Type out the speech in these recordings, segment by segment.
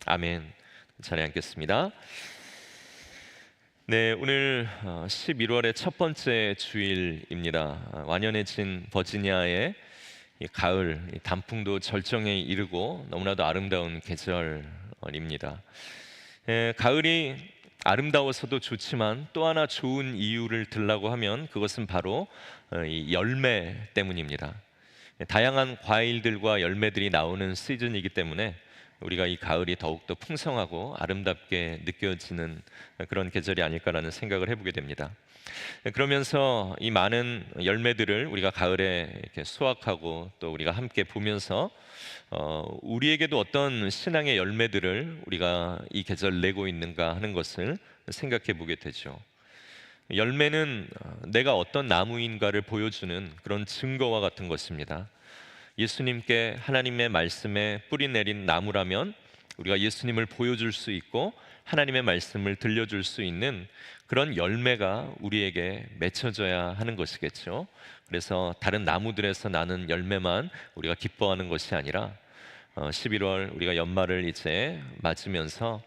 아멘. 자리에 앉겠습니다. 네, 오늘 11월의 첫 번째 주일입니다. 완연해진 버지니아의 이 가을, 이 단풍도 절정에 이르고 너무나도 아름다운 계절입니다. 가을이 아름다워서도 좋지만 또 하나 좋은 이유를 들라고 하면 그것은 바로 이 열매 때문입니다. 다양한 과일들과 열매들이 나오는 시즌이기 때문에 우리가 이 가을이 더욱더 풍성하고 아름답게 느껴지는 그런 계절이 아닐까라는 생각을 해보게 됩니다. 그러면서 이 많은 열매들을 우리가 가을에 이렇게 수확하고 또 우리가 함께 보면서 우리에게도 어떤 신앙의 열매들을 우리가 이 계절 내고 있는가 하는 것을 생각해 보게 되죠. 열매는 내가 어떤 나무인가를 보여주는 그런 증거와 같은 것입니다. 예수님께 하나님의 말씀에 뿌리 내린 나무라면 우리가 예수님을 보여줄 수 있고 하나님의 말씀을 들려줄 수 있는 그런 열매가 우리에게 맺혀져야 하는 것이겠죠. 그래서 다른 나무들에서 나는 열매만 우리가 기뻐하는 것이 아니라 11월 우리가 연말을 이제 맞으면서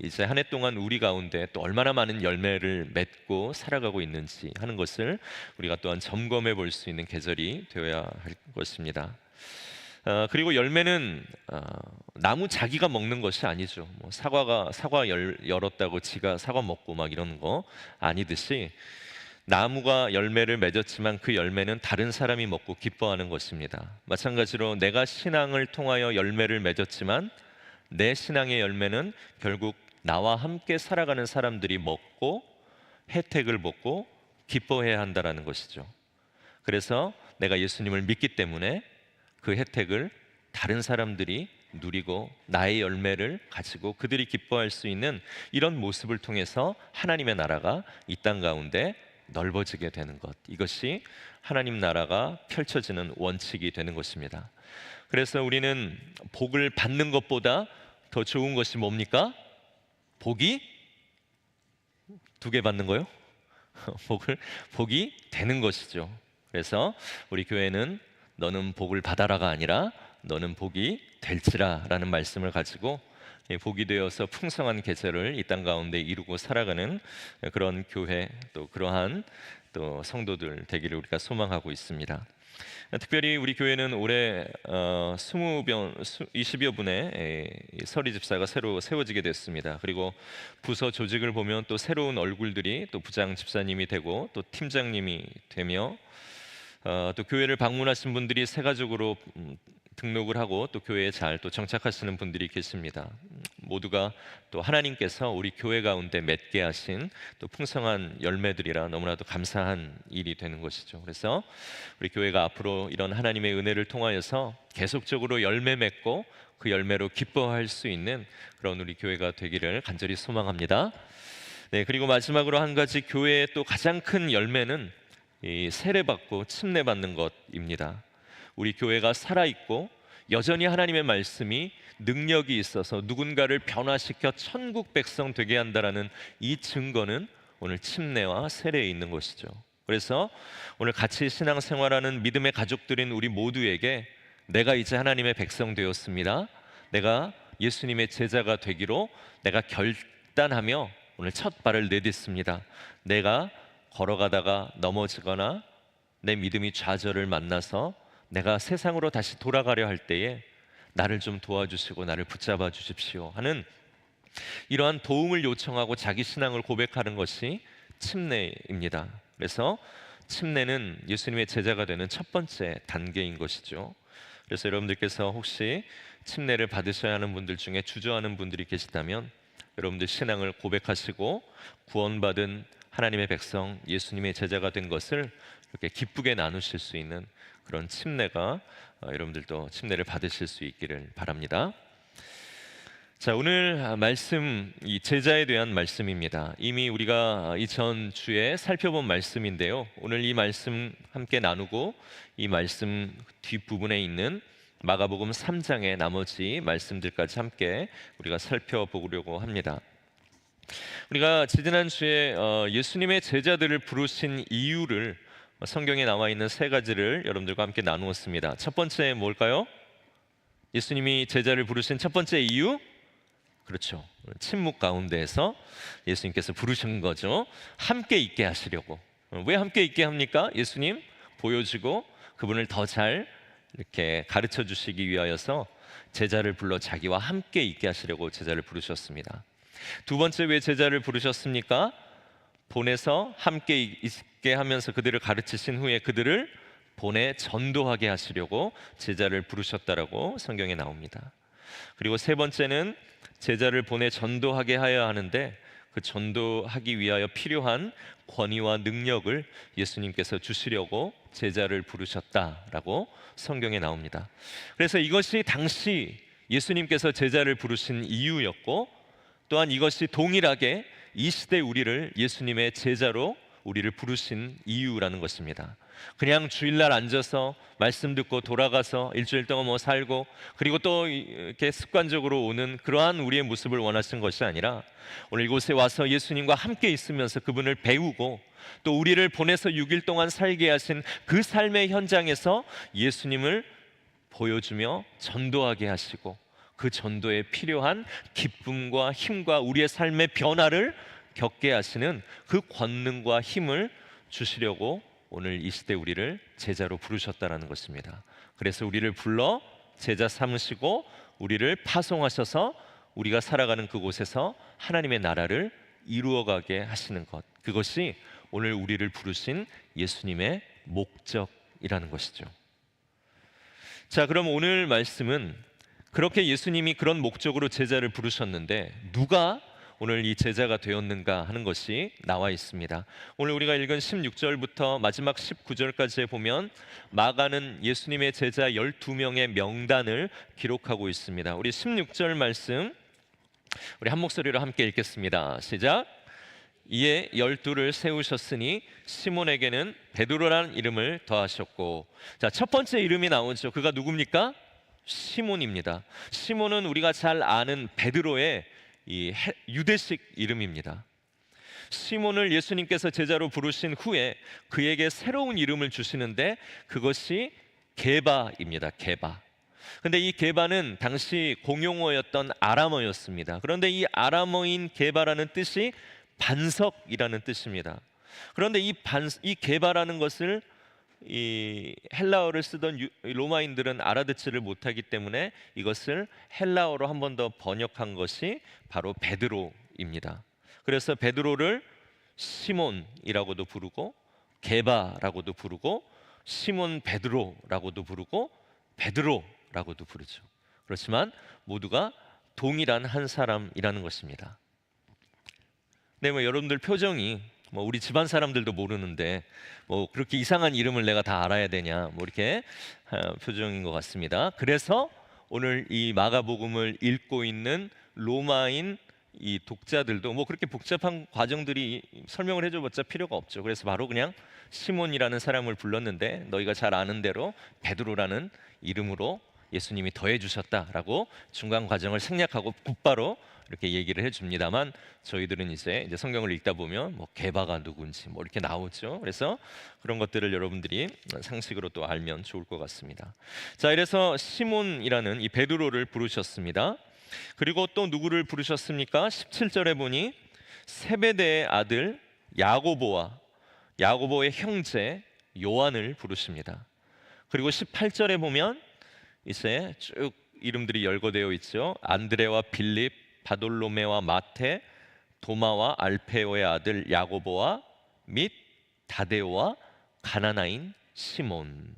이제 한 해 동안 우리 가운데 또 얼마나 많은 열매를 맺고 살아가고 있는지 하는 것을 우리가 또한 점검해 볼 수 있는 계절이 되어야 할 것입니다. 그리고 열매는 나무 자기가 먹는 것이 아니죠. 뭐 사과 열었다고 지가 사과 먹고 막 이런 거 아니듯이 나무가 열매를 맺었지만 그 열매는 다른 사람이 먹고 기뻐하는 것입니다. 마찬가지로 내가 신앙을 통하여 열매를 맺었지만 내 신앙의 열매는 결국 나와 함께 살아가는 사람들이 먹고 혜택을 먹고 기뻐해야 한다라는 것이죠. 그래서 내가 예수님을 믿기 때문에 그 혜택을 다른 사람들이 누리고 나의 열매를 가지고 그들이 기뻐할 수 있는 이런 모습을 통해서 하나님의 나라가 이 땅 가운데 넓어지게 되는 것, 이것이 하나님 나라가 펼쳐지는 원칙이 되는 것입니다. 그래서 우리는 복을 받는 것보다 더 좋은 것이 뭡니까? 복이 두 개 받는 거요? 복이 되는 것이죠. 그래서 우리 교회는 너는 복을 받아라가 아니라 너는 복이 될지라 라는 말씀을 가지고 복이 되어서 풍성한 계절을 이 땅 가운데 이루고 살아가는 그런 교회, 또 그러한 또 성도들 되기를 우리가 소망하고 있습니다. 특별히 우리 교회는 올해 20여 분의 서리 집사가 새로 세워지게 됐습니다. 그리고 부서 조직을 보면 또 새로운 얼굴들이 또 부장 집사님이 되고 또 팀장님이 되며 또 교회를 방문하신 분들이 새 가족으로 등록을 하고 또 교회에 잘 또 정착하시는 분들이 계십니다. 모두가 또 하나님께서 우리 교회 가운데 맺게 하신 또 풍성한 열매들이라 너무나도 감사한 일이 되는 것이죠. 그래서 우리 교회가 앞으로 이런 하나님의 은혜를 통하여서 계속적으로 열매 맺고 그 열매로 기뻐할 수 있는 그런 우리 교회가 되기를 간절히 소망합니다. 네, 그리고 마지막으로 한 가지, 교회의 또 가장 큰 열매는 이 세례받고 침례받는 것입니다. 우리 교회가 살아있고 여전히 하나님의 말씀이 능력이 있어서 누군가를 변화시켜 천국 백성 되게 한다라는 이 증거는 오늘 침례와 세례에 있는 것이죠. 그래서 오늘 같이 신앙생활하는 믿음의 가족들인 우리 모두에게 내가 이제 하나님의 백성 되었습니다, 내가 예수님의 제자가 되기로 내가 결단하며 오늘 첫 발을 내딛습니다. 내가 걸어가다가 넘어지거나 내 믿음이 좌절을 만나서 내가 세상으로 다시 돌아가려 할 때에 나를 좀 도와주시고 나를 붙잡아 주십시오 하는 이러한 도움을 요청하고 자기 신앙을 고백하는 것이 침례입니다. 그래서 침례는 예수님의 제자가 되는 첫 번째 단계인 것이죠. 그래서 여러분들께서 혹시 침례를 받으셔야 하는 분들 중에 주저하는 분들이 계시다면 여러분들 신앙을 고백하시고 구원받은 하나님의 백성, 예수님의 제자가 된 것을 이렇게 기쁘게 나누실 수 있는 그런 침례가 여러분들도 침례를 받으실 수 있기를 바랍니다. 자, 오늘 말씀, 이 제자에 대한 말씀입니다. 이미 우리가 이전 주에 살펴본 말씀인데요, 오늘 이 말씀 함께 나누고 이 말씀 뒷부분에 있는 마가복음 3장의 나머지 말씀들까지 함께 우리가 살펴보려고 합니다. 우리가 지지난주에 예수님의 제자들을 부르신 이유를 성경에 나와 있는 세 가지를 여러분들과 함께 나누었습니다. 첫 번째 뭘까요? 예수님이 제자를 부르신 첫 번째 이유, 그렇죠. 침묵 가운데에서 예수님께서 부르신 거죠. 함께 있게 하시려고. 왜 함께 있게 합니까? 예수님 보여주고 그분을 더 잘 이렇게 가르쳐 주시기 위하여서 제자를 불러 자기와 함께 있게 하시려고 제자를 부르셨습니다. 두 번째, 왜 제자를 부르셨습니까? 보내서 함께 있게 하면서 그들을 가르치신 후에 그들을 보내 전도하게 하시려고 제자를 부르셨다라고 성경에 나옵니다. 그리고 세 번째는 제자를 보내 전도하게 하여야 하는데 그 전도하기 위하여 필요한 권위와 능력을 예수님께서 주시려고 제자를 부르셨다라고 성경에 나옵니다. 그래서 이것이 당시 예수님께서 제자를 부르신 이유였고, 또한 이것이 동일하게 이 시대 우리를 예수님의 제자로 우리를 부르신 이유라는 것입니다. 그냥 주일날 앉아서 말씀 듣고 돌아가서 일주일 동안 뭐 살고 그리고 또 이렇게 습관적으로 오는 그러한 우리의 모습을 원하신 것이 아니라 오늘 이곳에 와서 예수님과 함께 있으면서 그분을 배우고 또 우리를 보내서 6일 동안 살게 하신 그 삶의 현장에서 예수님을 보여주며 전도하게 하시고 그 전도에 필요한 기쁨과 힘과 우리의 삶의 변화를 겪게 하시는 그 권능과 힘을 주시려고 오늘 이 시대 우리를 제자로 부르셨다는 것입니다. 그래서 우리를 불러 제자 삼으시고 우리를 파송하셔서 우리가 살아가는 그곳에서 하나님의 나라를 이루어가게 하시는 것, 그것이 오늘 우리를 부르신 예수님의 목적이라는 것이죠. 자, 그럼 오늘 말씀은 그렇게 예수님이 그런 목적으로 제자를 부르셨는데 누가 오늘 이 제자가 되었는가 하는 것이 나와 있습니다. 오늘 우리가 읽은 16절부터 마지막 19절까지에 보면 마가는 예수님의 제자 12명의 명단을 기록하고 있습니다. 우리 16절 말씀 우리 한 목소리로 함께 읽겠습니다. 시작. 이에 12를 세우셨으니 시몬에게는 베드로라는 이름을 더하셨고, 자, 첫 번째 이름이 나오죠. 그가 누굽니까? 시몬입니다. 시몬은 우리가 잘 아는 베드로의 이 유대식 이름입니다. 시몬을 예수님께서 제자로 부르신 후에 그에게 새로운 이름을 주시는데 그것이 게바입니다. 게바. 근데 이 게바는 당시 공용어였던 아람어였습니다. 그런데 이 아람어인 게바라는 뜻이 반석이라는 뜻입니다. 그런데 이 게바라는 것을 이 헬라어를 쓰던 로마인들은 알아듣지를 못하기 때문에 이것을 헬라어로 한 번 더 번역한 것이 바로 베드로입니다. 그래서 베드로를 시몬이라고도 부르고 게바라고도 부르고 시몬 베드로라고도 부르고 베드로라고도 부르죠. 그렇지만 모두가 동일한 한 사람이라는 것입니다. 네, 뭐 여러분들 표정이 뭐 우리 집안 사람들도 모르는데 뭐 그렇게 이상한 이름을 내가 다 알아야 되냐 뭐 이렇게 표정인 것 같습니다. 그래서 오늘 이 마가복음을 읽고 있는 로마인 이 독자들도 뭐 그렇게 복잡한 과정들이 설명을 해줘봤자 필요가 없죠. 그래서 바로 그냥 시몬이라는 사람을 불렀는데 너희가 잘 아는 대로 베드로라는 이름으로 예수님이 더해주셨다라고 중간 과정을 생략하고 곧바로 이렇게 얘기를 해줍니다만 저희들은 이제 성경을 읽다 보면 뭐 게바가 누군지 뭐 이렇게 나오죠. 그래서 그런 것들을 여러분들이 상식으로 또 알면 좋을 것 같습니다. 자, 이래서 시몬이라는 이 베드로를 부르셨습니다. 그리고 또 누구를 부르셨습니까? 17절에 보니 세베대의 아들 야고보와 야고보의 형제 요한을 부르십니다. 그리고 18절에 보면 이제 쭉 이름들이 열거되어 있죠. 안드레와 빌립, 바돌로메와 마테, 도마와 알페오의 아들 야고보와 및 다데오와 가나나인 시몬.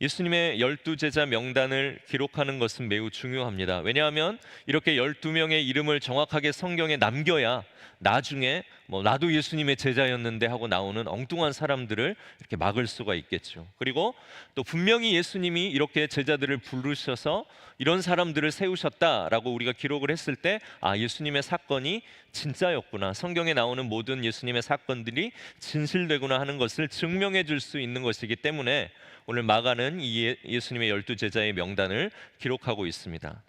예수님의 12제자 명단을 기록하는 것은 매우 중요합니다. 왜냐하면 이렇게 12명의 이름을 정확하게 성경에 남겨야 나중에 뭐 나도 예수님의 제자였는데 하고 나오는 엉뚱한 사람들을 이렇게 막을 수가 있겠죠. 그리고 또 분명히 예수님이 이렇게 제자들을 부르셔서 이런 사람들을 세우셨다라고 우리가 기록을 했을 때 아, 예수님의 사건이 진짜였구나, 성경에 나오는 모든 예수님의 사건들이 진실되구나 하는 것을 증명해 줄 수 있는 것이기 때문에 오늘 마가는 이 예수님의 12제자의 명단을 기록하고 있습니다.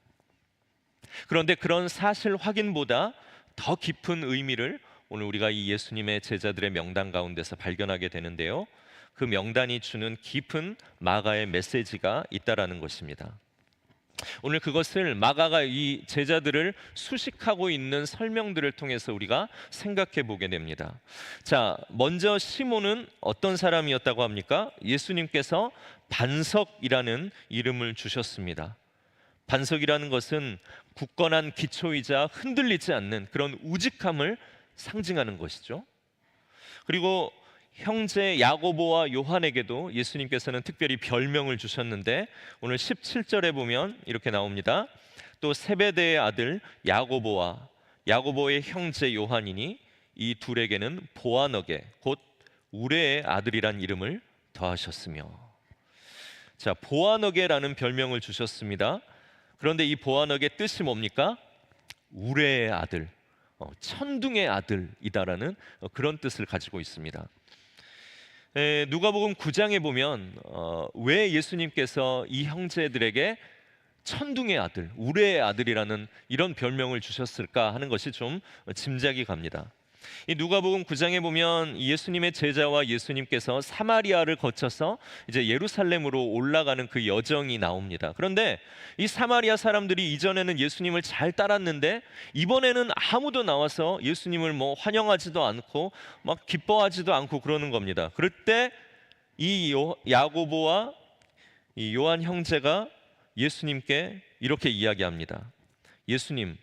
그런데 그런 사실 확인보다 더 깊은 의미를 오늘 우리가 이 예수님의 제자들의 명단 가운데서 발견하게 되는데요. 그 명단이 주는 깊은 마가의 메시지가 있다라는 것입니다. 오늘 그것을 마가가 이 제자들을 수식하고 있는 설명들을 통해서 우리가 생각해 보게 됩니다. 자, 먼저 시몬은 어떤 사람이었다고 합니까? 예수님께서 반석이라는 이름을 주셨습니다. 반석이라는 것은 굳건한 기초이자 흔들리지 않는 그런 우직함을 상징하는 것이죠. 그리고 형제 야고보와 요한에게도 예수님께서는 특별히 별명을 주셨는데 오늘 17절에 보면 이렇게 나옵니다. 또 세베대의 아들 야고보와 야고보의 형제 요한이니 이 둘에게는 보아너게 곧 우레의 아들이란 이름을 더하셨으며. 자, 보아너게라는 별명을 주셨습니다. 그런데 이 보아너게 뜻이 뭡니까? 우레의 아들, 천둥의 아들이다라는 그런 뜻을 가지고 있습니다. 누가복음 9장에 보면 왜 예수님께서 이 형제들에게 천둥의 아들, 우레의 아들이라는 이런 별명을 주셨을까 하는 것이 좀 짐작이 갑니다. 이 누가복음 9장에 보면 예수님의 제자와 예수님께서 사마리아를 거쳐서 이제 예루살렘으로 올라가는 그 여정이 나옵니다. 그런데 이 사마리아 사람들이 이전에는 예수님을 잘 따랐는데 이번에는 아무도 나와서 예수님을 뭐 환영하지도 않고 막 기뻐하지도 않고 그러는 겁니다. 그럴 때 이 야고보와 이 요한 형제가 예수님께 이렇게 이야기합니다. 예수님,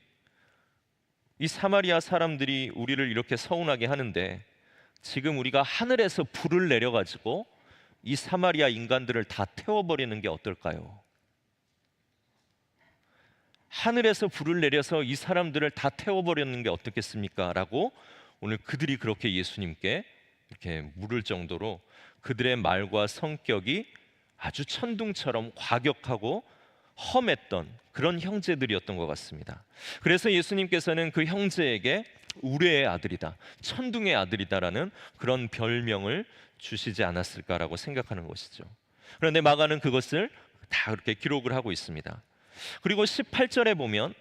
이 사마리아 사람들이 우리를 이렇게 서운하게 하는데 지금 우리가 하늘에서 불을 내려가지고 이 사마리아 인간들을 다 태워버리는 게 어떨까요? 하늘에서 불을 내려서 이 사람들을 다 태워버리는 게 어떻겠습니까? 라고 오늘 그들이 그렇게 예수님께 이렇게 물을 정도로 그들의 말과 성격이 아주 천둥처럼 과격하고 험했던 그런 형제들이었던 것 같습니다. 그래서 예수님께서는 그 형제에게 우레의 아들이다, 천둥의 아들이다라는 그런 별명을 주시지 않았을까라고 생각하는 것이죠. 그런데 마가는 그것을 다 그렇게 기록을 하고 있습니다. 그리고 18절에 보면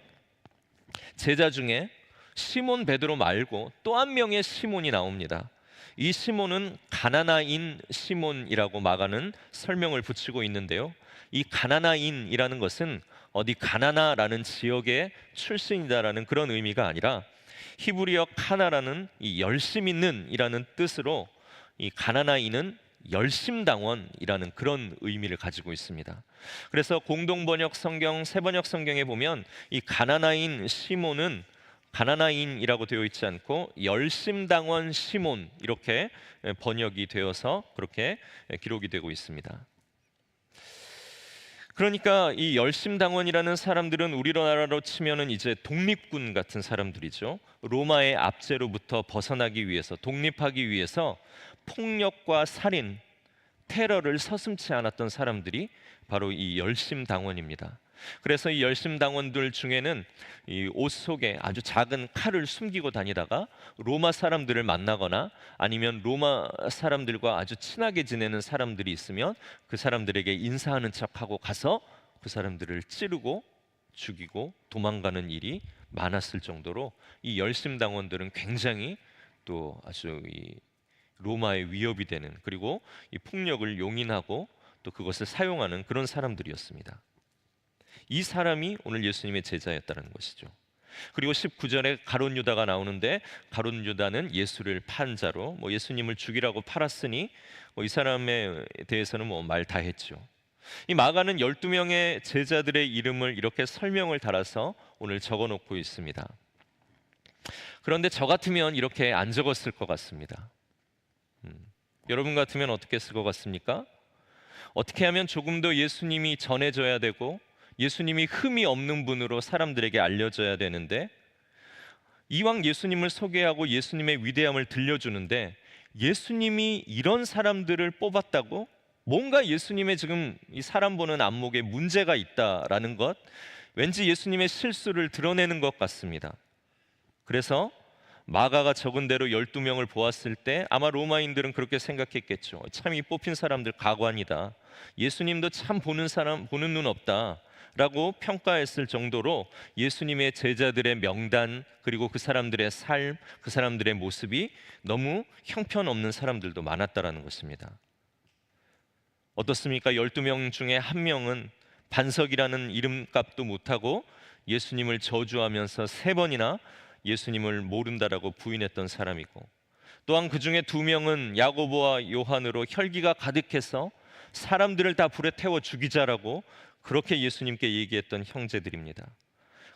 제자 중에 시몬 베드로 말고 또 한 명의 시몬이 나옵니다. 이 시몬은 가나나인 시몬이라고 마가는 설명을 붙이고 있는데요. 이 가나나인이라는 것은 어디 가나나라는 지역의 출신이다라는 그런 의미가 아니라 히브리어 카나라는 이 열심 있는이라는 뜻으로 이 가나나인은 열심당원이라는 그런 의미를 가지고 있습니다. 그래서 공동번역 성경, 새번역 성경에 보면 이 가나나인 시몬은 가나나인이라고 되어 있지 않고 열심당원 시몬 이렇게 번역이 되어서 그렇게 기록이 되고 있습니다. 그러니까 이 열심당원이라는 사람들은 우리나라로 치면은 이제 독립군 같은 사람들이죠. 로마의 압제로부터 벗어나기 위해서, 독립하기 위해서 폭력과 살인, 테러를 서슴지 않았던 사람들이 바로 이 열심당원입니다. 그래서 이 열심당원들 중에는 이 옷 속에 아주 작은 칼을 숨기고 다니다가 로마 사람들을 만나거나 아니면 로마 사람들과 아주 친하게 지내는 사람들이 있으면 그 사람들에게 인사하는 척하고 가서 그 사람들을 찌르고 죽이고 도망가는 일이 많았을 정도로 이 열심당원들은 굉장히 또 아주 이 로마의 위협이 되는, 그리고 이 폭력을 용인하고 또 그것을 사용하는 그런 사람들이었습니다. 이 사람이 오늘 예수님의 제자였다는 것이죠. 그리고 19절에 가룟 유다가 나오는데 가룟 유다는 예수를 판 자로, 뭐 예수님을 죽이라고 팔았으니 이 사람에 대해서는 뭐 말 다 했죠. 이 마가는 12명의 제자들의 이름을 이렇게 설명을 달아서 오늘 적어놓고 있습니다. 그런데 저 같으면 이렇게 안 적었을 것 같습니다. 여러분 같으면 어떻게 쓸 것 같습니까? 어떻게 하면 조금 더 예수님이 전해져야 되고 예수님이 흠이 없는 분으로 사람들에게 알려져야 되는데, 이왕 예수님을 소개하고 예수님의 위대함을 들려주는데 예수님이 이런 사람들을 뽑았다고? 뭔가 예수님의 지금 이 사람 보는 안목에 문제가 있다라는 것, 왠지 예수님의 실수를 드러내는 것 같습니다. 그래서 마가가 적은 대로 12명을 보았을 때 아마 로마인들은 그렇게 생각했겠죠. 참 이 뽑힌 사람들 가관이다, 예수님도 참 보는 눈 없다 라고 평가했을 정도로 예수님의 제자들의 명단, 그리고 그 사람들의 삶, 그 사람들의 모습이 너무 형편없는 사람들도 많았다라는 것입니다. 어떻습니까? 12명 중에 한 명은 반석이라는 이름값도 못하고 예수님을 저주하면서 3번이나 예수님을 모른다라고 부인했던 사람이고, 또한 그 중에 2명은 야고보와 요한으로 혈기가 가득해서 사람들을 다 불에 태워 죽이자라고 그렇게 예수님께 얘기했던 형제들입니다.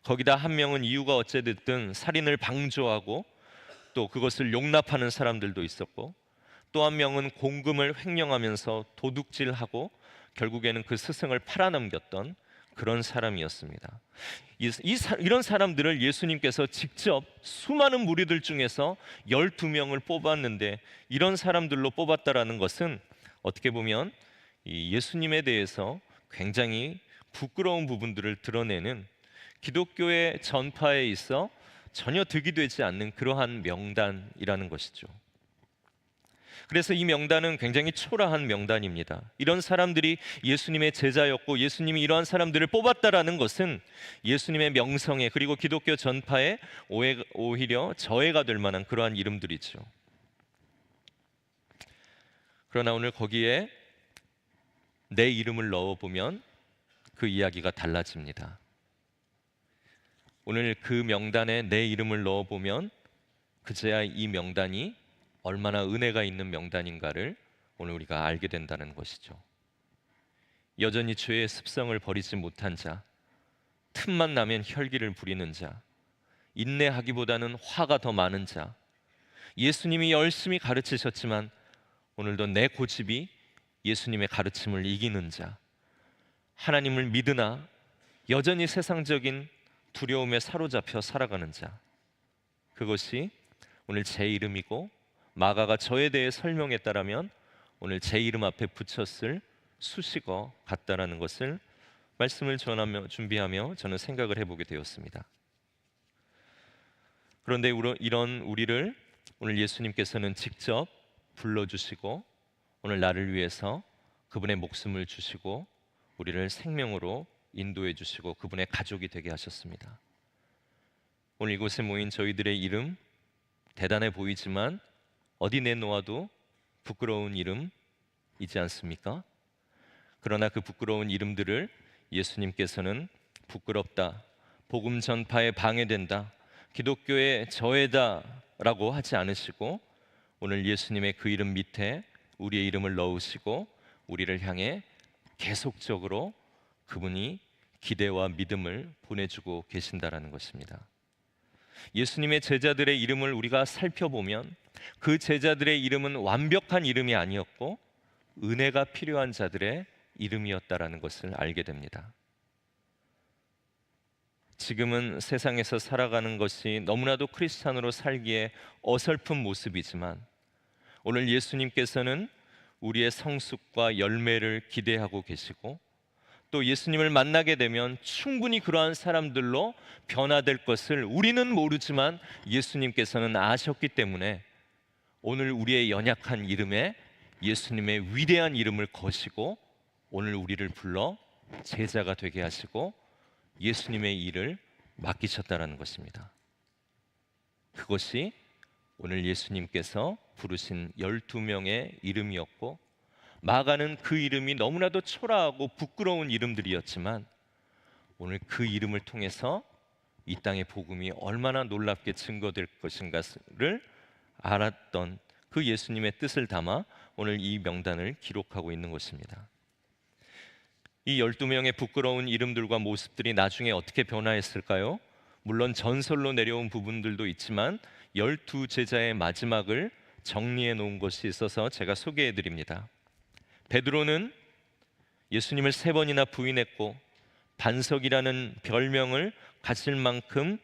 거기다 1명은 이유가 어찌됐든 살인을 방조하고 또 그것을 용납하는 사람들도 있었고, 또 1명은 공금을 횡령하면서 도둑질하고 결국에는 그 스승을 팔아넘겼던 그런 사람이었습니다. 이런 사람들을 예수님께서 직접 수많은 무리들 중에서 12명을 뽑았는데, 이런 사람들로 뽑았다라는 것은 어떻게 보면 이 예수님에 대해서 굉장히 부끄러운 부분들을 드러내는, 기독교의 전파에 있어 전혀 득이 되지 않는 그러한 명단이라는 것이죠. 그래서 이 명단은 굉장히 초라한 명단입니다. 이런 사람들이 예수님의 제자였고 예수님이 이러한 사람들을 뽑았다라는 것은 예수님의 명성에, 그리고 기독교 전파에 오히려 저해가 될 만한 그러한 이름들이죠. 그러나 오늘 거기에 내 이름을 넣어보면 그 이야기가 달라집니다. 오늘 그 명단에 내 이름을 넣어보면 그제야 이 명단이 얼마나 은혜가 있는 명단인가를 오늘 우리가 알게 된다는 것이죠. 여전히 죄의 습성을 버리지 못한 자, 틈만 나면 혈기를 부리는 자, 인내하기보다는 화가 더 많은 자, 예수님이 열심히 가르치셨지만 오늘도 내 고집이 예수님의 가르침을 이기는 자, 하나님을 믿으나 여전히 세상적인 두려움에 사로잡혀 살아가는 자, 그것이 오늘 제 이름이고 마가가 저에 대해 설명했다라면 오늘 제 이름 앞에 붙였을 수식어 같다라는 것을 말씀을 전하며 준비하며 저는 생각을 해보게 되었습니다. 그런데 이런 우리를 오늘 예수님께서는 직접 불러주시고 오늘 나를 위해서 그분의 목숨을 주시고 우리를 생명으로 인도해 주시고 그분의 가족이 되게 하셨습니다. 오늘 이곳에 모인 저희들의 이름 대단해 보이지만 어디 내놓아도 부끄러운 이름이지 않습니까? 그러나 그 부끄러운 이름들을 예수님께서는 부끄럽다, 복음 전파에 방해된다, 기독교의 저해다라고 하지 않으시고 오늘 예수님의 그 이름 밑에 우리의 이름을 넣으시고 우리를 향해 계속적으로 그분이 기대와 믿음을 보내주고 계신다라는 것입니다. 예수님의 제자들의 이름을 우리가 살펴보면 그 제자들의 이름은 완벽한 이름이 아니었고 은혜가 필요한 자들의 이름이었다라는 것을 알게 됩니다. 지금은 세상에서 살아가는 것이 너무나도 크리스찬으로 살기에 어설픈 모습이지만 오늘 예수님께서는 우리의 성숙과 열매를 기대하고 계시고 또 예수님을 만나게 되면 충분히 그러한 사람들로 변화될 것을 우리는 모르지만 예수님께서는 아셨기 때문에 오늘 우리의 연약한 이름에 예수님의 위대한 이름을 거시고 오늘 우리를 불러 제자가 되게 하시고 예수님의 일을 맡기셨다라는 것입니다. 그것이 오늘 예수님께서 부르신 12명의 이름이었고 마가는 그 이름이 너무나도 초라하고 부끄러운 이름들이었지만 오늘 그 이름을 통해서 이 땅의 복음이 얼마나 놀랍게 증거될 것인가를 알았던 그 예수님의 뜻을 담아 오늘 이 명단을 기록하고 있는 것입니다. 이 12명의 부끄러운 이름들과 모습들이 나중에 어떻게 변화했을까요? 물론 전설로 내려온 부분들도 있지만 12제자의 마지막을 정리해 놓은 것이 있어서 제가 소개해 드립니다. 베드로는 예수님을 3번이나 부인했고 반석이라는 별명을 가질 만큼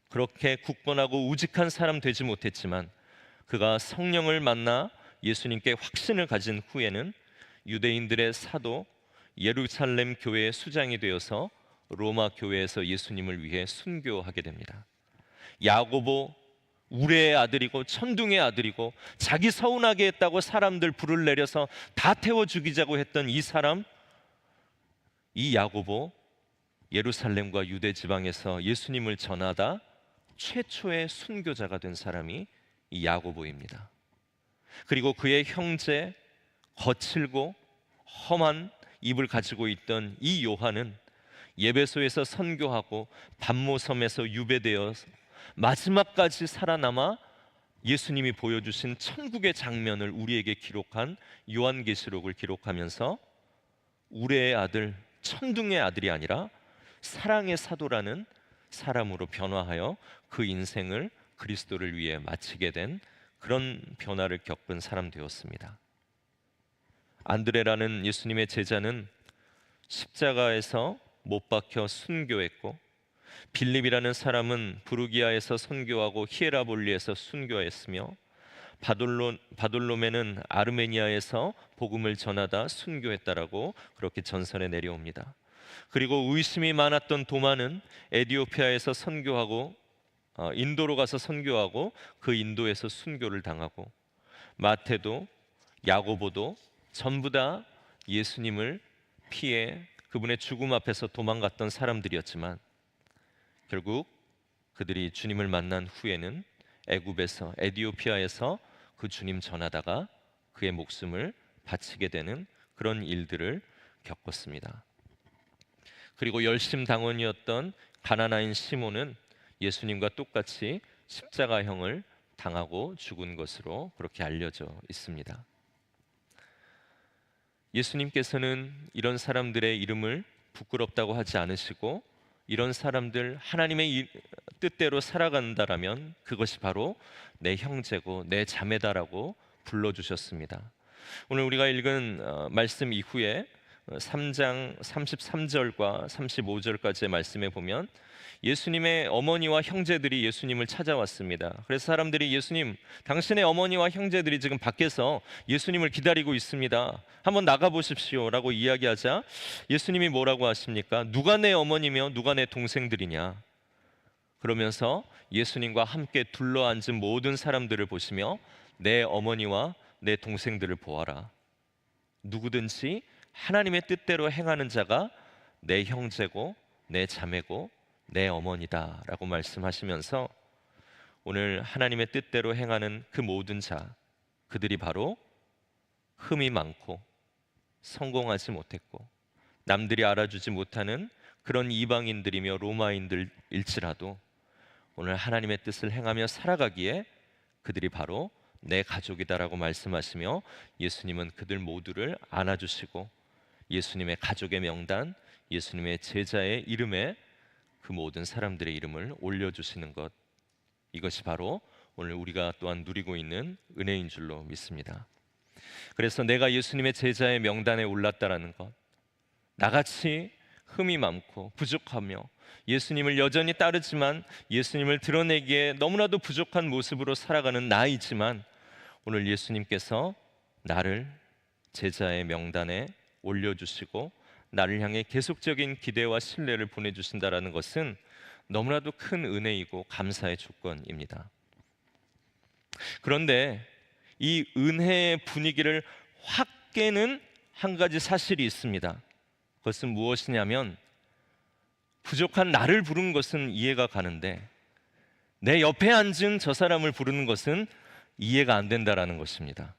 그렇게 굳건하고 우직한 사람 되지 못했지만 그가 성령을 만나 예수님께 확신을 가진 후에는 유대인들의 사도, 예루살렘 교회의 수장이 되어서 로마 교회에서 예수님을 위해 순교하게 됩니다. 야고보, 우레의 아들이고 천둥의 아들이고 자기 서운하게 했다고 사람들 불을 내려서 다 태워 죽이자고 했던 이 사람, 이 야고보, 예루살렘과 유대 지방에서 예수님을 전하다 최초의 순교자가 된 사람이 이 야고보입니다. 그리고 그의 형제, 거칠고 험한 입을 가지고 있던 이 요한은 예배소에서 선교하고 반모섬에서 유배되어 마지막까지 살아남아 예수님이 보여주신 천국의 장면을 우리에게 기록한 요한계시록을 기록하면서 우레의 아들, 천둥의 아들이 아니라 사랑의 사도라는 사람으로 변화하여 그 인생을 그리스도를 위해 마치게 된 그런 변화를 겪은 사람 되었습니다. 안드레라는 예수님의 제자는 십자가에서 못 박혀 순교했고, 빌립이라는 사람은 부르기아에서 선교하고 히에라볼리에서 순교했으며, 바돌로메는 아르메니아에서 복음을 전하다 순교했다라고 그렇게 전설에 내려옵니다. 그리고 의심이 많았던 도마는 에디오피아에서 선교하고 인도로 가서 선교하고 그 인도에서 순교를 당하고, 마태도 야고보도 전부 다 예수님을 피해 그분의 죽음 앞에서 도망갔던 사람들이었지만 결국 그들이 주님을 만난 후에는 애굽에서, 에디오피아에서 그 주님 전하다가 그의 목숨을 바치게 되는 그런 일들을 겪었습니다. 그리고 열심당원이었던 가나나인 시몬은 예수님과 똑같이 십자가형을 당하고 죽은 것으로 그렇게 알려져 있습니다. 예수님께서는 이런 사람들의 이름을 부끄럽다고 하지 않으시고, 이런 사람들 하나님의 뜻대로 살아간다라면 그것이 바로 내 형제고 내 자매다라고 불러주셨습니다. 오늘 우리가 읽은 말씀 이후에 3장 33절과 35절까지의 말씀에 보면 예수님의 어머니와 형제들이 예수님을 찾아왔습니다. 그래서 사람들이 예수님, 당신의 어머니와 형제들이 지금 밖에서 예수님을 기다리고 있습니다. 한번 나가보십시오 라고 이야기하자 예수님이 뭐라고 하십니까? 누가 내 어머니며 누가 내 동생들이냐? 그러면서 예수님과 함께 둘러앉은 모든 사람들을 보시며 내 어머니와 내 동생들을 보아라. 누구든지 하나님의 뜻대로 행하는 자가 내 형제고 내 자매고 내 어머니다 라고 말씀하시면서 오늘 하나님의 뜻대로 행하는 그 모든 자, 그들이 바로 흠이 많고 성공하지 못했고 남들이 알아주지 못하는 그런 이방인들이며 로마인들일지라도 오늘 하나님의 뜻을 행하며 살아가기에 그들이 바로 내 가족이다라고 말씀하시며 예수님은 그들 모두를 안아주시고 예수님의 가족의 명단, 예수님의 제자의 이름에 그 모든 사람들의 이름을 올려주시는 것, 이것이 바로 오늘 우리가 또한 누리고 있는 은혜인 줄로 믿습니다. 그래서 내가 예수님의 제자의 명단에 올랐다라는 것, 나같이 흠이 많고 부족하며 예수님을 여전히 따르지만 예수님을 드러내기에 너무나도 부족한 모습으로 살아가는 나이지만 오늘 예수님께서 나를 제자의 명단에 올려주시고 나를 향해 계속적인 기대와 신뢰를 보내주신다라는 것은 너무나도 큰 은혜이고 감사의 조건입니다. 그런데 이 은혜의 분위기를 확 깨는 한 가지 사실이 있습니다. 그것은 무엇이냐면 부족한 나를 부른 것은 이해가 가는데 내 옆에 앉은 저 사람을 부르는 것은 이해가 안 된다라는 것입니다.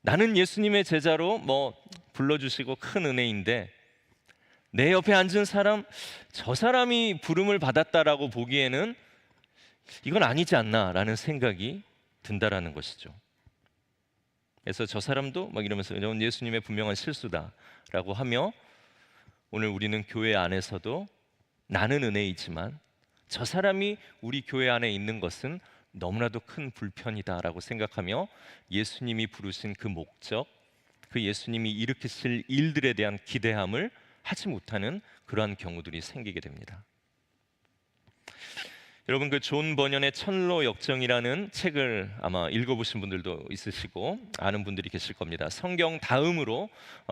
나는 예수님의 제자로 불러주시고 큰 은혜인데 내 옆에 앉은 사람, 저 사람이 부름을 받았다라고 보기에는 이건 아니지 않나라는 생각이 든다라는 것이죠. 그래서 저 사람도 이러면서 이건 예수님의 분명한 실수다라고 하며 오늘 우리는 교회 안에서도 나는 은혜이지만 저 사람이 우리 교회 안에 있는 것은 너무나도 큰 불편이다라고 생각하며 예수님이 부르신 그 목적, 그 예수님이 일으키실 일들에 대한 기대함을 하지 못하는 그러한 경우들이 생기게 됩니다. 여러분, 그 존 버년의 천로 역정이라는 책을 아마 읽어보신 분들도 있으시고 아는 분들이 계실 겁니다. 성경 다음으로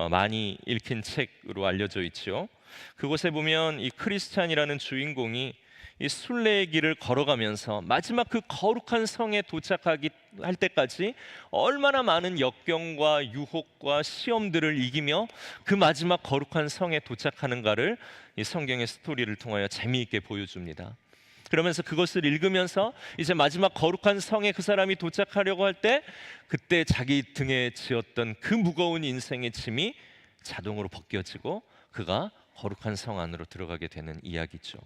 많이 읽힌 책으로 알려져 있죠. 그곳에 보면 이 크리스찬이라는 주인공이 이 순례의 길을 걸어가면서 마지막 그 거룩한 성에 도착하기 할 때까지 얼마나 많은 역경과 유혹과 시험들을 이기며 그 마지막 거룩한 성에 도착하는가를 이 성경의 스토리를 통하여 재미있게 보여줍니다. 그러면서 그것을 읽으면서 이제 마지막 거룩한 성에 그 사람이 도착하려고 할 때 그때 자기 등에 지었던 그 무거운 인생의 짐이 자동으로 벗겨지고 그가 거룩한 성 안으로 들어가게 되는 이야기죠.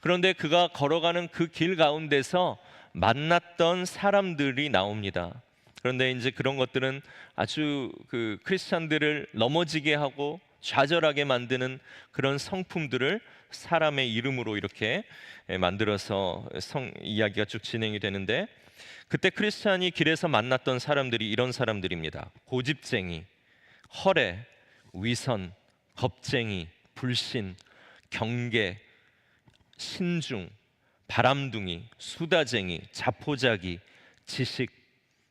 그런데 그가 걸어가는 그 길 가운데서 만났던 사람들이 나옵니다. 그런데 이제 그런 것들은 아주 그 크리스찬들을 넘어지게 하고 좌절하게 만드는 그런 성품들을 사람의 이름으로 이렇게 만들어서 성 이야기가 쭉 진행이 되는데, 그때 크리스찬이 길에서 만났던 사람들이 이런 사람들입니다. 고집쟁이, 허례, 위선, 겁쟁이, 불신, 경계, 신중, 바람둥이, 수다쟁이, 자포자기, 지식,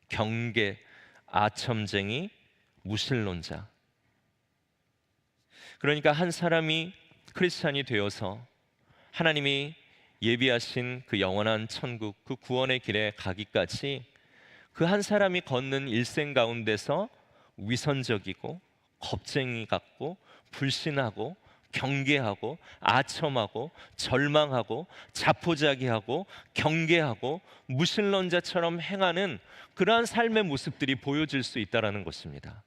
경계, 아첨쟁이, 무신론자. 그러니까 한 사람이 크리스찬이 되어서 하나님이 예비하신 그 영원한 천국, 그 구원의 길에 가기까지 그 한 사람이 걷는 일생 가운데서 위선적이고 겁쟁이 같고 불신하고 경계하고 아첨하고 절망하고 자포자기하고 경계하고 무신론자처럼 행하는 그러한 삶의 모습들이 보여질 수 있다는 것입니다.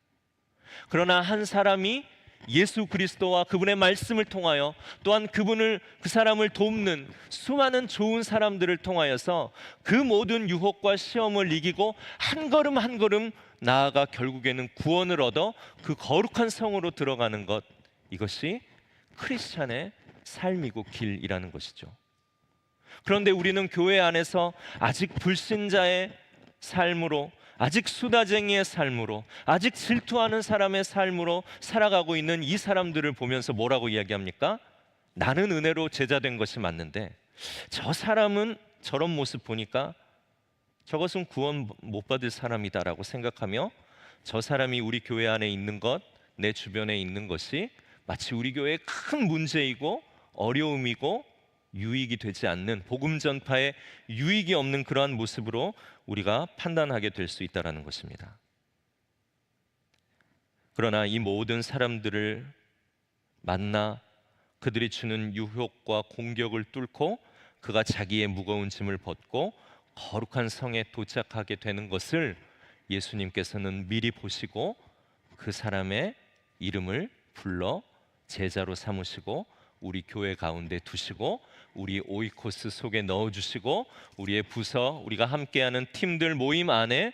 그러나 한 사람이 예수 그리스도와 그분의 말씀을 통하여 또한 그 사람을 돕는 수많은 좋은 사람들을 통하여서 그 모든 유혹과 시험을 이기고 한 걸음 한 걸음 나아가 결국에는 구원을 얻어 그 거룩한 성으로 들어가는 것, 이것이 크리스찬의 삶이고 길이라는 것이죠. 그런데 우리는 교회 안에서 아직 불신자의 삶으로, 아직 수다쟁이의 삶으로, 아직 질투하는 사람의 삶으로 살아가고 있는 이 사람들을 보면서 뭐라고 이야기합니까? 나는 은혜로 제자된 것이 맞는데 저 사람은 저런 모습 보니까 저것은 구원 못 받을 사람이다라고 생각하며 저 사람이 우리 교회 안에 있는 것, 내 주변에 있는 것이 마치 우리 교회의 큰 문제이고 어려움이고 유익이 되지 않는, 복음 전파에 유익이 없는 그러한 모습으로 우리가 판단하게 될 수 있다는 것입니다. 그러나 이 모든 사람들을 만나 그들이 주는 유혹과 공격을 뚫고 그가 자기의 무거운 짐을 벗고 거룩한 성에 도착하게 되는 것을 예수님께서는 미리 보시고 그 사람의 이름을 불러 제자로 삼으시고 우리 교회 가운데 두시고 우리 오이코스 속에 넣어주시고 우리의 부서, 우리가 함께하는 팀들 모임 안에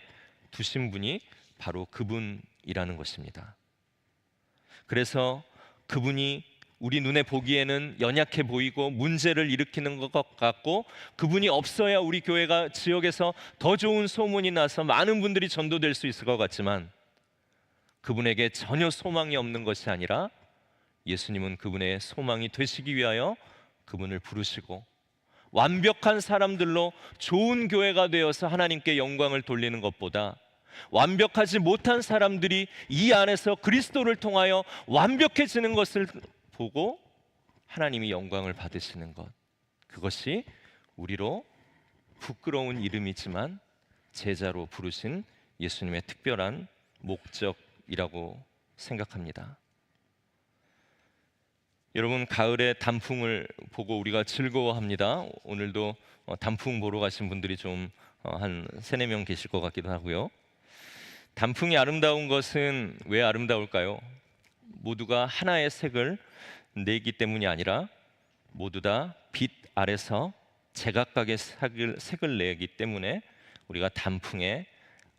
두신 분이 바로 그분이라는 것입니다. 그래서 그분이 우리 눈에 보기에는 연약해 보이고 문제를 일으키는 것 같고 그분이 없어야 우리 교회가 지역에서 더 좋은 소문이 나서 많은 분들이 전도될 수 있을 것 같지만 그분에게 전혀 소망이 없는 것이 아니라 예수님은 그분의 소망이 되시기 위하여 그분을 부르시고 완벽한 사람들로 좋은 교회가 되어서 하나님께 영광을 돌리는 것보다 완벽하지 못한 사람들이 이 안에서 그리스도를 통하여 완벽해지는 것을 보고 하나님이 영광을 받으시는 것, 그것이 우리로 부끄러운 이름이지만 제자로 부르신 예수님의 특별한 목적이라고 생각합니다. 여러분, 가을의 단풍을 보고 우리가 즐거워합니다. 오늘도 단풍 보러 가신 분들이 좀 한 3-4명 계실 것 같기도 하고요. 단풍이 아름다운 것은 왜 아름다울까요? 모두가 하나의 색을 내기 때문이 아니라 모두 다 빛 아래서 제각각의 색을 내기 때문에 우리가 단풍의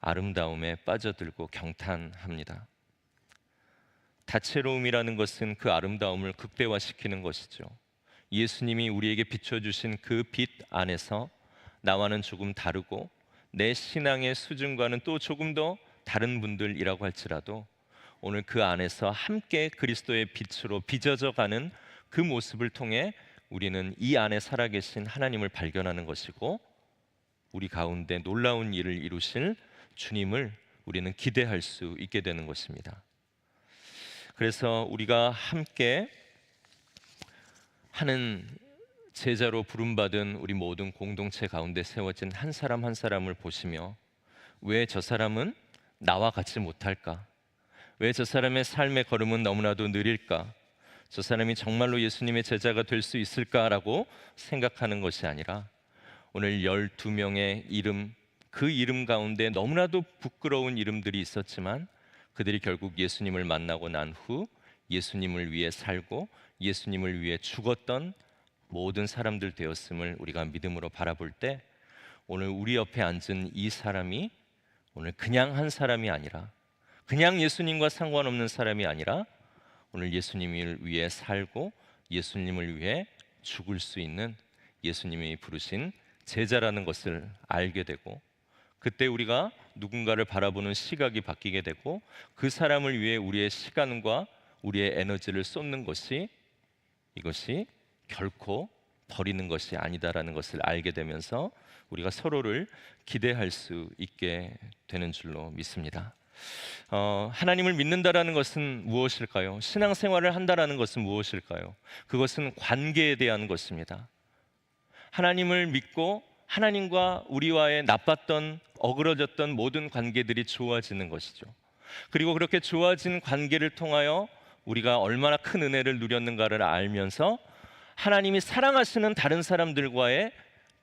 아름다움에 빠져들고 경탄합니다. 다채로움이라는 것은 그 아름다움을 극대화시키는 것이죠. 예수님이 우리에게 비춰주신 그 빛 안에서 나와는 조금 다르고 내 신앙의 수준과는 또 조금 더 다른 분들이라고 할지라도 오늘 그 안에서 함께 그리스도의 빛으로 빚어져가는 그 모습을 통해 우리는 이 안에 살아계신 하나님을 발견하는 것이고 우리 가운데 놀라운 일을 이루실 주님을 우리는 기대할 수 있게 되는 것입니다. 그래서 우리가 함께 하는 제자로 부름받은 우리 모든 공동체 가운데 세워진 한 사람 한 사람을 보시며 왜 저 사람은 나와 같이 못할까? 왜 저 사람의 삶의 걸음은 너무나도 느릴까? 저 사람이 정말로 예수님의 제자가 될 수 있을까라고 생각하는 것이 아니라 오늘 12명의 이름, 그 이름 가운데 너무나도 부끄러운 이름들이 있었지만 그들이 결국 예수님을 만나고 난 후 예수님을 위해 살고 예수님을 위해 죽었던 모든 사람들 되었음을 우리가 믿음으로 바라볼 때, 오늘 우리 옆에 앉은 이 사람이 오늘 그냥 한 사람이 아니라, 그냥 예수님과 상관없는 사람이 아니라, 오늘 예수님을 위해 살고 예수님을 위해 죽을 수 있는 예수님이 부르신 제자라는 것을 알게 되고, 그때 우리가 누군가를 바라보는 시각이 바뀌게 되고, 그 사람을 위해 우리의 시간과 우리의 에너지를 쏟는 것이, 이것이 결코 버리는 것이 아니다라는 것을 알게 되면서 우리가 서로를 기대할 수 있게 되는 줄로 믿습니다. 하나님을 믿는다라는 것은 무엇일까요? 신앙생활을 한다라는 것은 무엇일까요? 그것은 관계에 대한 것입니다. 하나님을 믿고 하나님과 우리와의 나빴던, 어그러졌던 모든 관계들이 좋아지는 것이죠. 그리고 그렇게 좋아진 관계를 통하여 우리가 얼마나 큰 은혜를 누렸는가를 알면서 하나님이 사랑하시는 다른 사람들과의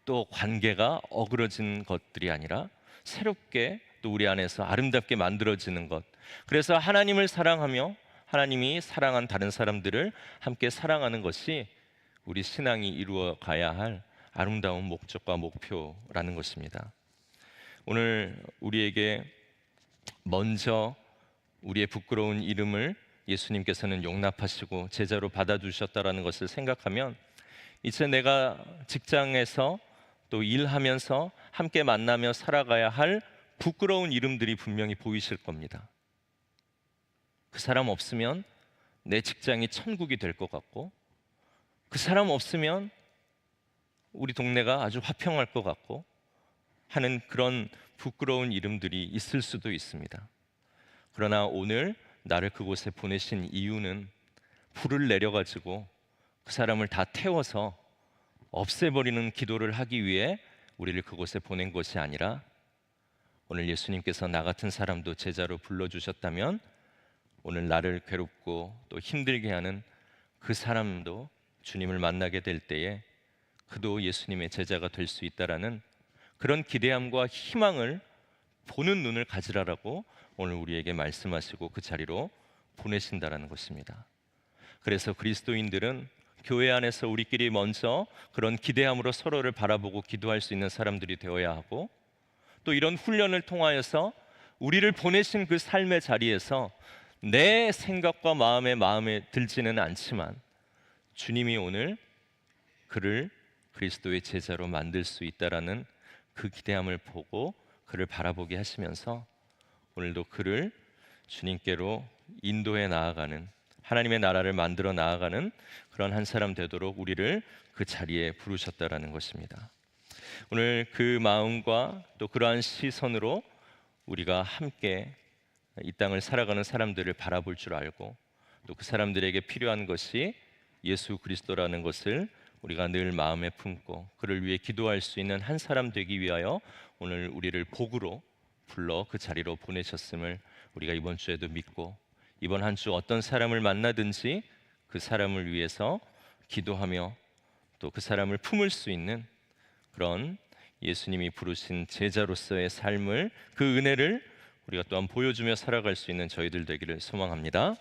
또 관계가 어그러진 것들이 아니라 새롭게 또 우리 안에서 아름답게 만들어지는 것, 그래서 하나님을 사랑하며 하나님이 사랑한 다른 사람들을 함께 사랑하는 것이 우리 신앙이 이루어 가야 할 아름다운 목적과 목표라는 것입니다. 오늘 우리에게 먼저 우리의 부끄러운 이름을 예수님께서는 용납하시고 제자로 받아주셨다라는 것을 생각하면, 이제 내가 직장에서 또 일하면서 함께 만나며 살아가야 할 부끄러운 이름들이 분명히 보이실 겁니다. 그 사람 없으면 내 직장이 천국이 될 것 같고, 그 사람 없으면 우리 동네가 아주 화평할 것 같고 하는 그런 부끄러운 이름들이 있을 수도 있습니다. 그러나 오늘 나를 그곳에 보내신 이유는 불을 내려가지고 그 사람을 다 태워서 없애버리는 기도를 하기 위해 우리를 그곳에 보낸 것이 아니라, 오늘 예수님께서 나 같은 사람도 제자로 불러주셨다면 오늘 나를 괴롭고 또 힘들게 하는 그 사람도 주님을 만나게 될 때에 그도 예수님의 제자가 될 수 있다라는 그런 기대함과 희망을 보는 눈을 가지라라고 오늘 우리에게 말씀하시고 그 자리로 보내신다라는 것입니다. 그래서 그리스도인들은 교회 안에서 우리끼리 먼저 그런 기대함으로 서로를 바라보고 기도할 수 있는 사람들이 되어야 하고, 또 이런 훈련을 통하여서 우리를 보내신 그 삶의 자리에서 내 생각과 마음에 들지는 않지만 주님이 오늘 그를 그리스도의 제자로 만들 수 있다라는 그 기대함을 보고 그를 바라보게 하시면서 오늘도 그를 주님께로 인도해 나아가는, 하나님의 나라를 만들어 나아가는 그런 한 사람 되도록 우리를 그 자리에 부르셨다라는 것입니다. 오늘 그 마음과 또 그러한 시선으로 우리가 함께 이 땅을 살아가는 사람들을 바라볼 줄 알고, 또 그 사람들에게 필요한 것이 예수 그리스도라는 것을 우리가 늘 마음에 품고 그를 위해 기도할 수 있는 한 사람 되기 위하여 오늘 우리를 복으로 불러 그 자리로 보내셨음을 우리가 이번 주에도 믿고, 이번 한 주 어떤 사람을 만나든지 그 사람을 위해서 기도하며 또 그 사람을 품을 수 있는 그런 예수님이 부르신 제자로서의 삶을, 그 은혜를 우리가 또한 보여주며 살아갈 수 있는 저희들 되기를 소망합니다.